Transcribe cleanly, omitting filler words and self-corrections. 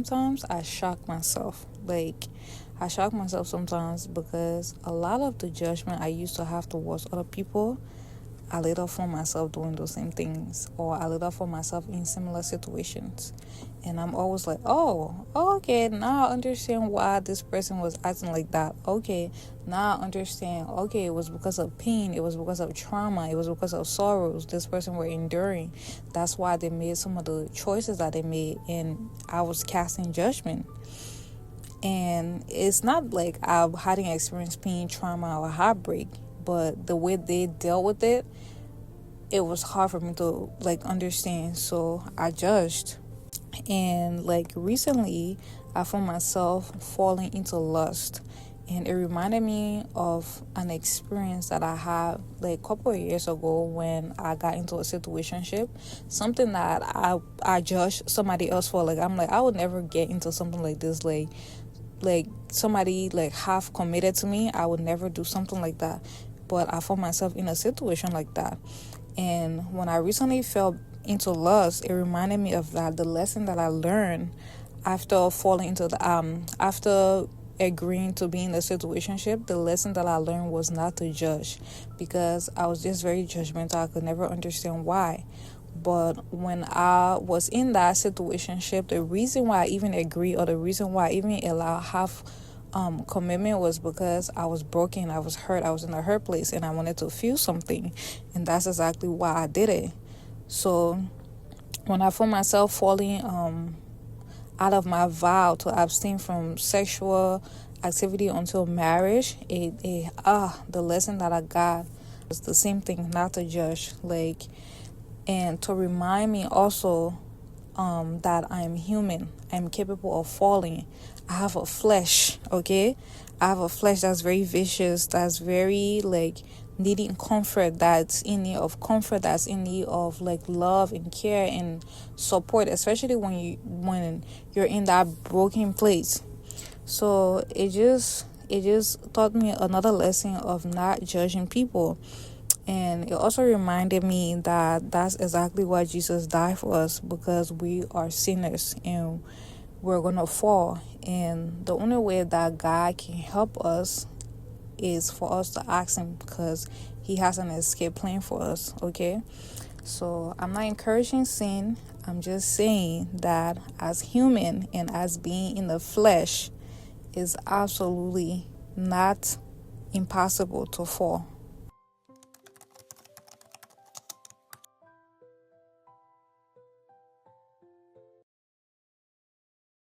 sometimes, I shock myself. Like, I shock myself sometimes because a lot of the judgment I used to have towards other people, I later find myself doing those same things, or I later find myself in similar situations. And I'm always like, okay, now I understand why this person was acting like that. Okay, now I understand. Okay, it was because of pain. It was because of trauma. It was because of sorrows this person were enduring. That's why they made some of the choices that they made, and I was casting judgment. And it's not like I hadn't experienced pain, trauma, or heartbreak, but the way they dealt with it, it was hard for me to understand. So I judged. And recently, I found myself falling into lust, and it reminded me of an experience that I had a couple of years ago when I got into a situationship, something that I judged somebody else for. I'm like, I would never get into something like this. Somebody half committed to me, I would never do something like that. But I found myself in a situation like that. And when I recently fell into lust, it reminded me of that, the lesson that I learned after falling into after agreeing to be in the situationship. The lesson that I learned was not to judge, because I was just very judgmental. I could never understand why. But when I was in that situationship, the reason why I even agreed, or the reason why I even allowed half commitment, was because I was broken, I was hurt, I was in a hurt place, and I wanted to feel something. And that's exactly why I did it. So when I found myself falling out of my vow to abstain from sexual activity until marriage, the lesson that I got was the same thing, not to judge, and to remind me also that I'm human. I'm capable of falling. I have a flesh, okay? I have a flesh that's very vicious, that's very needing comfort, that's in need of comfort, that's in need of love and care and support, especially when you're in that broken place. So it just taught me another lesson of not judging people. And it also reminded me that that's exactly why Jesus died for us, because we are sinners and we're going to fall. And the only way that God can help us is for us to ask him, because he has an escape plan for us, okay? So I'm not encouraging sin. I'm just saying that as human and as being in the flesh, is absolutely not impossible to fall.